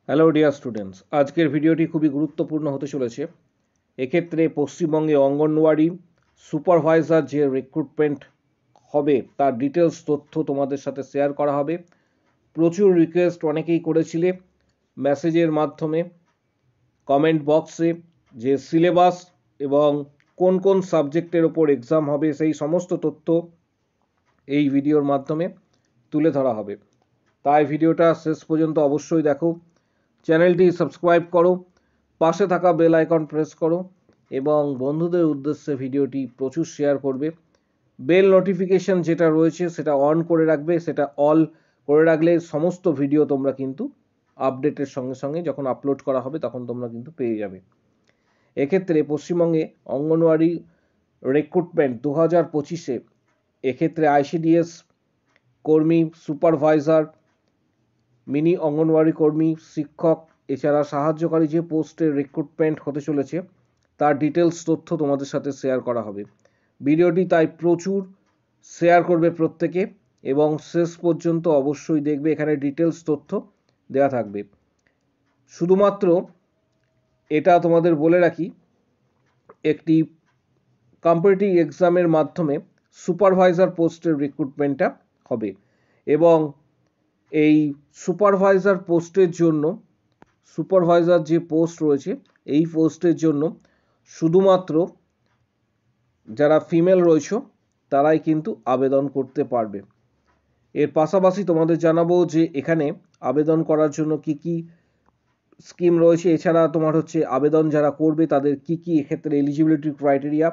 Hello dear students, আজকের ভিডিওটি খুবই গুরুত্বপূর্ণ হতে চলেছে। এক্ষেত্রে পশ্চিমবঙ্গে অঙ্গনওয়াড়ি সুপারভাইজার যে রিক্রুটমেন্ট হবে তার ডিটেলস তথ্য তোমাদের সাথে শেয়ার করা হবে। প্রচুর রিকোয়েস্ট অনেকেই করেছিলে মেসেজের মাধ্যমে, কমেন্ট বক্সে, যে সিলেবাস এবং কোন কোন সাবজেক্টের ওপর এক্সাম হবে সেই সমস্ত তথ্য এই ভিডিওর মাধ্যমে তুলে ধরা হবে। তাই ভিডিওটা শেষ পর্যন্ত অবশ্যই দেখো, চ্যানেলটি সাবস্ক্রাইব করো, পাশে থাকা বেল আইকন প্রেস করো এবং বন্ধুদের উদ্দেশ্যে ভিডিওটি প্রচুর শেয়ার করবে। বেল নোটিফিকেশন যেটা রয়েছে সেটা অন করে রাখবে, সেটা অল করে রাখলে সমস্ত ভিডিও তোমরা কিন্তু আপডেটের সঙ্গে সঙ্গে যখন আপলোড করা হবে তখন তোমরা কিন্তু পেয়ে যাবে। এক্ষেত্রে পশ্চিমবঙ্গে অঙ্গনওয়াড়ি রিক্রুটমেন্ট 2025-এ এক্ষেত্রে আইসিডিএস কর্মী, সুপারভাইজার, মিনি অঙ্গনওয়াড়ি কর্মী, শিক্ষক, এছাড়া সাহায্যকারী যে পোস্টের রিক্রুটমেন্ট হতে চলেছে তার ডিটেলস তথ্য তোমাদের সাথে শেয়ার করা হবে। ভিডিওটি তাই প্রচুর শেয়ার করবে প্রত্যেকে এবং শেষ পর্যন্ত অবশ্যই দেখবে, এখানে ডিটেলস তথ্য দেওয়া থাকবে। শুধুমাত্র এটা তোমাদের বলে রাখি, একটি কম্পিটিটিভ এক্সামের মাধ্যমে সুপারভাইজার পোস্টের রিক্রুটমেন্টটা হবে এবং এই সুপারভাইজার পোস্টের জন্য, সুপারভাইজার যে পোস্ট রয়েছে এই পোস্টের জন্য শুধুমাত্র যারা ফিমেল রয়েছে তারাই কিন্তু আবেদন করতে পারবে। এর পাশাপাশি তোমাদের জানাবো যে এখানে আবেদন করার জন্য কি কি স্কিম রয়েছে, এছাড়া তোমার হচ্ছে আবেদন যারা করবে তাদের কি কি এক্ষেত্রে এলিজিবিলিটি ক্রাইটেরিয়া,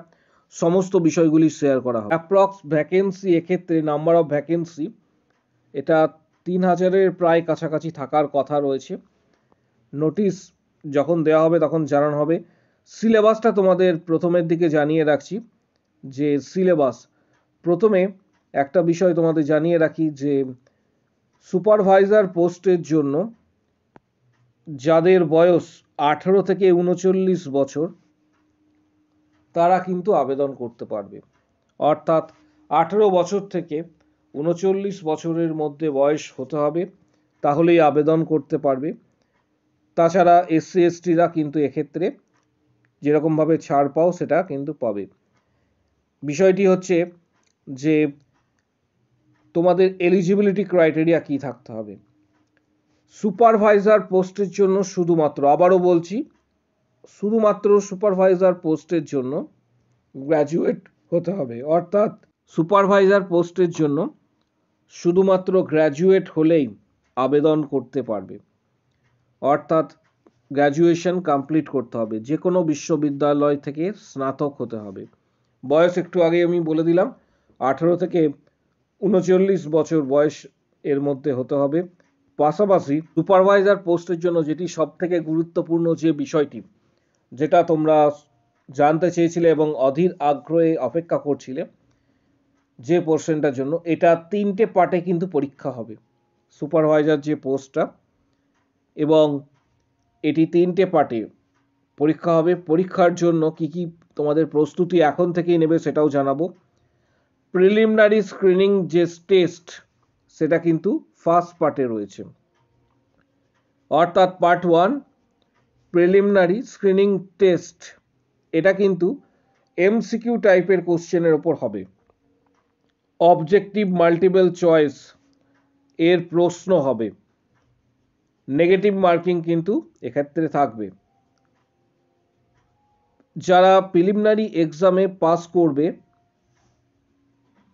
সমস্ত বিষয়গুলি শেয়ার করা হবে। অ্যাপ্রক্স ভ্যাকেন্সি, এক্ষেত্রে নাম্বার অফ ভ্যাকেন্সি এটা 3000-এর প্রায় কাছাকাছি থাকার কথা রয়েছে। নোটিশ যখন দেওয়া হবে তখন জানানো হবে। সিলেবাসটা তোমাদের প্রথমের দিকে জানিয়ে রাখছি যে সিলেবাস, প্রথমে একটা বিষয় তোমাদের জানিয়ে রাখি যে সুপারভাইজার পোস্টের জন্য যাদের বয়স 18 থেকে 39 বছর তারা কিন্তু আবেদন করতে পারবে। অর্থাৎ 18 বছর থেকে 39 বছরের মধ্যে বয়স হতে হবে, তাহলেই আবেদন করতে পারবে। তাছাড়া এসসি এসটিরা কিন্তু এক্ষেত্রে যেরকমভাবে ছাড় পাও সেটা কিন্তু পাবে। বিষয়টি হচ্ছে যে তোমাদের এলিজিবিলিটি ক্রাইটেরিয়া কি থাকতে হবে। সুপারভাইজার পোস্টের জন্য শুধুমাত্র, আবারও বলছি, শুধুমাত্র সুপারভাইজার পোস্টের জন্য গ্র্যাজুয়েট হতে হবে। অর্থাৎ সুপারভাইজার পোস্টের জন্য শুধুমাত্র গ্র্যাজুয়েট হলেই আবেদন করতে পারবে। অর্থাৎ গ্র্যাজুয়েশন কমপ্লিট করতে হবে, যে কোনো বিশ্ববিদ্যালয় থেকে স্নাতক হতে হবে। বয়স একটু আগে আমি বলে দিলাম, 18 থেকে 39 বছর বয়স এর মধ্যে হতে হবে। পাশাপাশি সুপারভাইজার পোস্টের জন্য যেটি সবথেকে গুরুত্বপূর্ণ যে বিষয়টি, যেটা তোমরা জানতে চেয়েছিলে এবং অধীর আগ্রহে অপেক্ষা করছিলে যে পোর্শনটার জন্য, এটা 3টে পার্টে কিন্তু পরীক্ষা হবে সুপারভাইজার যে পোস্টটা, এবং এটি 3টে পার্টে পরীক্ষা হবে। পরীক্ষার জন্য কি কি তোমাদের প্রস্তুতি এখন থেকেই নেবে সেটাও জানাবো। প্রিলিমিনারি স্ক্রিনিং যে টেস্ট সেটা কিন্তু ফার্স্ট পার্টে রয়েছে। অর্থাৎ পার্ট 1 প্রিলিমিনারি স্ক্রিনিং টেস্ট, এটা কিন্তু এমসিকিউ টাইপের কোশ্চেনের ওপর হবে। অবজেক্টিভ মাল্টিপল চয়েস এর প্রশ্ন হবে, নেগেটিভ মার্কিং কিন্তু এক্ষেত্রে থাকবে। যারা প্রিলিমিনারি এক্সামে পাস করবে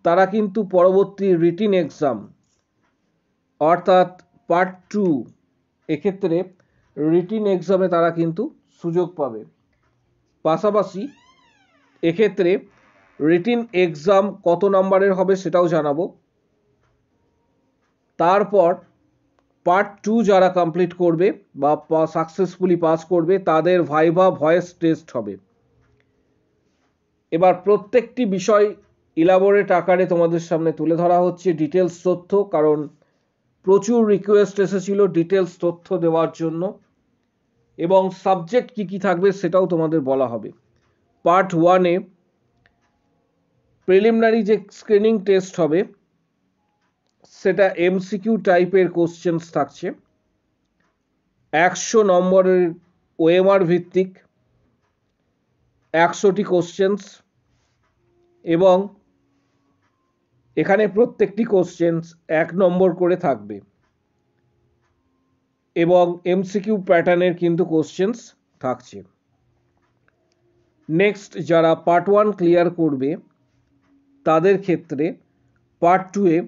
তারা কিন্তু পরবর্তী রিটিন এক্সাম অর্থাৎ পার্ট 2, এক্ষেত্রে রিটিন এক্সামে তারা কিন্তু সুযোগ পাবে। পাশাপাশি এক্ষেত্রে রিটিন এক্সাম কত নাম্বারের হবে সেটাও জানাবো। তারপর পার্ট 2 যারা কমপ্লিট করবে বা সাকসেসফুলি পাস করবে তাদের ভাইভা ভয়েস টেস্ট হবে। এবার প্রত্যেকটি বিষয় ইলাবোরেট আকারে তোমাদের সামনে তুলে ধরা হচ্ছে ডিটেলস তথ্য, কারণ প্রচুর রিকোয়েস্ট এসেছিল ডিটেলস তথ্য দেওয়ার জন্য, এবং সাবজেক্ট কি কি থাকবে সেটাও তোমাদের বলা হবে। পার্ট 1-এ প্রিলিমিনারি যে স্ক্রিনিং টেস্ট হবে সেটা এমসিকিউ টাইপের কোশ্চেন্স থাকছে। 100 নম্বরের ওএমআর ভিত্তিক 100টি কোশ্চেন্স, এবং এখানে প্রত্যেকটি কোশ্চেন্স 1 নম্বর করে থাকবে, এবং এমসিকিউ প্যাটার্নের কিন্তু কোশ্চেন্স থাকছে। নেক্সট, যারা পার্ট 1 ক্লিয়ার করবে তাদের ক্ষেত্রে পার্ট 2 এ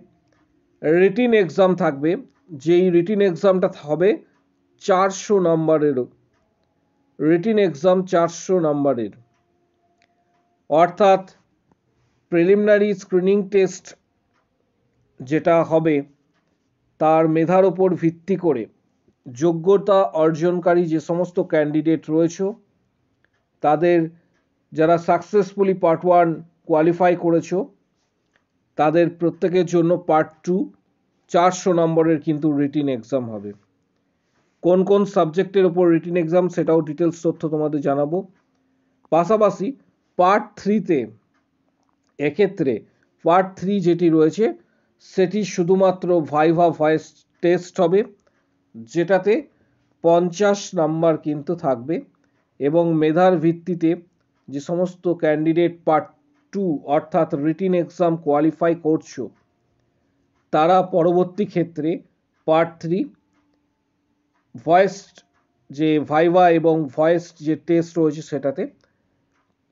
রিটিন এক্সাম থাকবে, যেই রিটিন এক্সামটা হবে 400 নম্বরেরও। রিটিন এক্সাম 400 নম্বরের, অর্থাৎ প্রিলিমিনারি স্ক্রিনিং টেস্ট যেটা হবে তার মেধার ওপর ভিত্তি করে যোগ্যতা অর্জনকারী যে সমস্ত ক্যান্ডিডেট রয়েছে তাদের, যারা সাকসেসফুলি পার্ট 1 কোয়ালিফাই করেছো, তাদের প্রত্যেকের জন্য পার্ট 2 400 নম্বরের কিন্তু রিটিন এক্সাম হবে। কোন কোন সাবজেক্টের ওপর রিটিন এক্সাম সেটাও ডিটেলস তথ্য তোমাদের জানাবো। পাশাপাশি পার্ট 3-তে এক্ষেত্রে পার্ট 3 যেটি রয়েছে সেটি শুধুমাত্র ভাইভা ভয়েস টেস্ট হবে, যেটাতে 50 নাম্বার কিন্তু থাকবে, এবং মেধার ভিত্তিতে যে সমস্ত ক্যান্ডিডেট পার্ট 2 অর্থাৎ রিটিন এক্সাম কোয়ালিফাই করছো তারা পরবর্তী ক্ষেত্রে পার্ট 3 ভয়েস যে ভাইভা এবং ভয়েস যে টেস্ট রয়েছে সেটাতে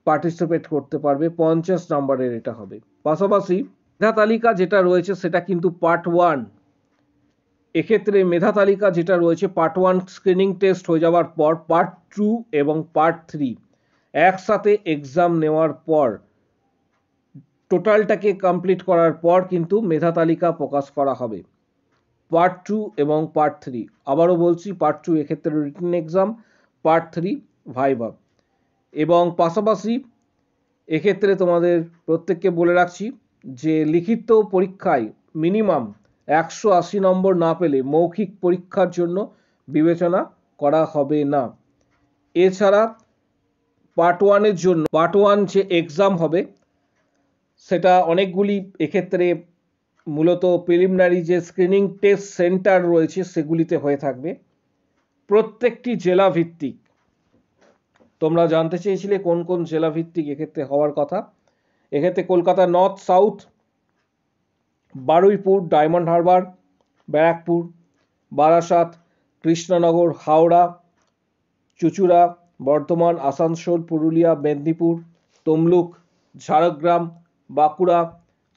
পার্টিসিপেট করতে পারবে। 50 নম্বরের এটা হবে। পাশাপাশি মেধা তালিকা যেটা রয়েছে সেটা কিন্তু পার্ট 1, এক্ষেত্রে মেধা তালিকা যেটা রয়েছে পার্ট 1 স্ক্রিনিং টেস্ট হয়ে যাওয়ার পর পার্ট 2 এবং পার্ট 3 একসাথে এক্সাম নেওয়ার পর টোটালটাকে কমপ্লিট করার পর কিন্তু মেধা তালিকা প্রকাশ করা হবে। পার্ট 2 এবং পার্ট 3, আবারও বলছি, পার্ট 2 এক্ষেত্রে রিটেন এক্সাম, পার্ট 3 ভাইভা। এবং পাশাপাশি এক্ষেত্রে তোমাদের প্রত্যেককে বলে রাখছি যে লিখিত পরীক্ষায় মিনিমাম 180 নম্বর না পেলে মৌখিক পরীক্ষার জন্য বিবেচনা করা হবে না। এছাড়া পার্ট 1-এর জন্য পার্ট 1 যে এক্সাম হবে সেটা অনেকগুলি, এক্ষেত্রে মূলত প্রিলিমিনারি যে স্ক্রিনিং টেস্ট সেন্টার রয়েছে সেগুলিতে হয়ে থাকবে, প্রত্যেকটি জেলা ভিত্তিক। তোমরা জানতে চেয়েছিলে কোন কোন জেলা ভিত্তিক এক্ষেত্রে হওয়ার কথা। এক্ষেত্রে কলকাতা নর্থ, সাউথ, বারুইপুর, ডায়মন্ড হারবার, ব্যারাকপুর, বারাসাত, কৃষ্ণনগর, হাওড়া, চুঁচুড়া, বর্ধমান, আসানসোল, পুরুলিয়া, মেদিনীপুর, তমলুক, ঝাড়গ্রাম, বাঁকুড়া,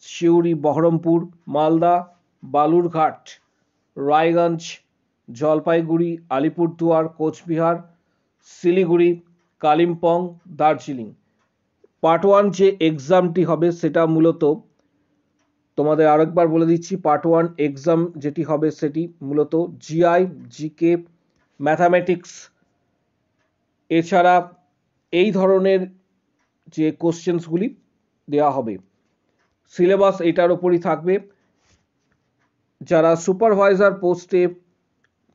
সিউড়ি, বহরমপুর, মালদা, বালুরঘাট, রায়গঞ্জ, জলপাইগুড়ি, আলিপুরদুয়ার, কোচবিহার, শিলিগুড়ি, কালিম্পং, দার্জিলিং। পার্ট 1 যে এক্সামটি হবে সেটা মূলত তোমাদের আরেকবার বলে দিচ্ছি, পার্ট 1 এক্সাম যেটি হবে সেটি মূলত জিআই, জিকে, ম্যাথামেটিক্স, এছাড়া এই ধরনের যে কোশ্চেন্সগুলি দেওয়া হবে। সিলেবাস এটার ওপরই থাকবে। যারা সুপারভাইজার পোস্টে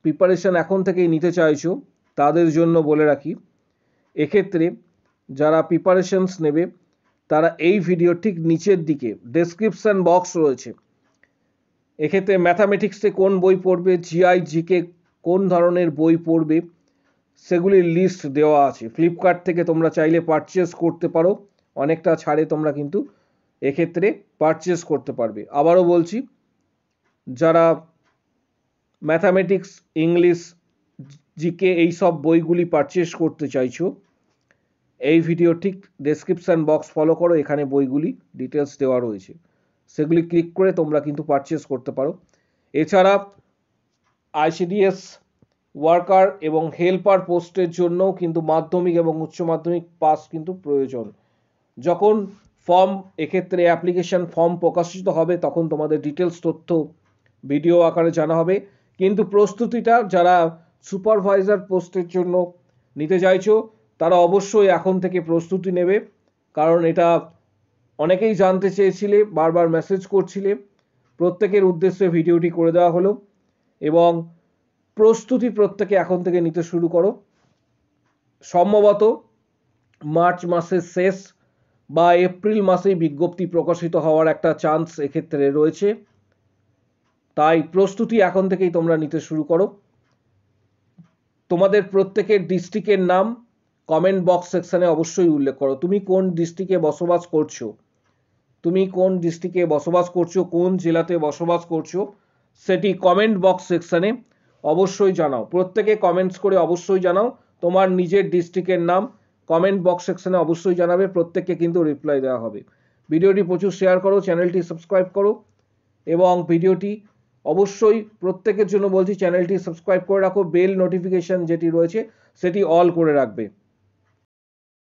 প্রিপারেশন এখন থেকেই নিতে চাইছো তাদের জন্য বলে রাখি, এক্ষেত্রে যারা প্রিপারেশনস নেবে তারা এই ভিডিও ঠিক নিচের দিকে ডেসক্রিপশন বক্স রয়েছে, এক্ষেত্রে ম্যাথামেটিক্সে কোন বই পড়বে, জিআই, জিকে কোন ধরনের বই পড়বে সেগুলির লিস্ট দেওয়া আছে। ফ্লিপকার্ট থেকে তোমরা চাইলে পারচেস করতে পারো, অনেকটা ছাড়ে তোমরা কিন্তু এক্ষেত্রে পারচেস করতে পারবে। আবারও বলছি, যারা ম্যাথামেটিক্স, ইংলিশ, জিকে এই সব বইগুলি পারচেস করতে চাইছো, এই ভিডিও ঠিক ডেসক্রিপশন বক্স ফলো করো, এখানে বইগুলি ডিটেলস দেওয়া রয়েছে, সেগুলি ক্লিক করে তোমরা কিন্তু পারচেস করতে পারো। এছাড়া আইসিডিএস ওয়ার্কার এবং হেল্পার পোস্টের জন্যও কিন্তু মাধ্যমিক এবং উচ্চ মাধ্যমিক পাস কিন্তু প্রয়োজন। যখন ফর্ম, এক্ষেত্রে অ্যাপ্লিকেশন ফর্ম প্রকাশিত হবে তখন তোমাদের ডিটেলস তথ্য ভিডিও আকারে জানা হবে। কিন্তু প্রস্তুতিটা যারা সুপারভাইজার পোস্টের জন্য নিতে চাইছো তারা অবশ্যই এখন থেকে প্রস্তুতি নেবে, কারণ এটা অনেকেই জানতে চেয়েছিলে, বারবার মেসেজ করছিলে, প্রত্যেকের উদ্দেশ্যে ভিডিওটি করে দেওয়া হলো। এবং প্রস্তুতি প্রত্যেকে এখন থেকে নিতে শুরু করো। সম্ভবত মার্চ মাসের শেষ বা এপ্রিল মাসেই বিজ্ঞপ্তি প্রকাশিত হওয়ার একটা চান্স এক্ষেত্রে রয়েছে, তাই প্রস্তুতি এখন থেকেই তোমরা নিতে শুরু করো। তোমাদের প্রত্যেকের ডিস্ট্রিক্টের নাম কমেন্ট বক্স সেকশনে অবশ্যই উল্লেখ করো। তুমি কোন ডিস্ট্রিক্টে বসবাস করছো, কোন জেলাতে বসবাস করছো সেটি কমেন্ট বক্স সেকশনে অবশ্যই জানাও। প্রত্যেকে কমেন্টস করে অবশ্যই জানাও তোমার নিজের ডিস্ট্রিক্টের নাম। কমেন্ট বক্স সেকশনে অবশ্যই জানাবে, প্রত্যেককে কিন্তু রিপ্লাই দেওয়া হবে। ভিডিওটি প্রচুর শেয়ার করো, চ্যানেলটি সাবস্ক্রাইব করো এবং ভিডিওটি অবশ্যই প্রত্যেকের জন্য বলছি চ্যানেলটি সাবস্ক্রাইব করে রাখো, বেল নোটিফিকেশন যেটি রয়েছে সেটি অল করে রাখবে।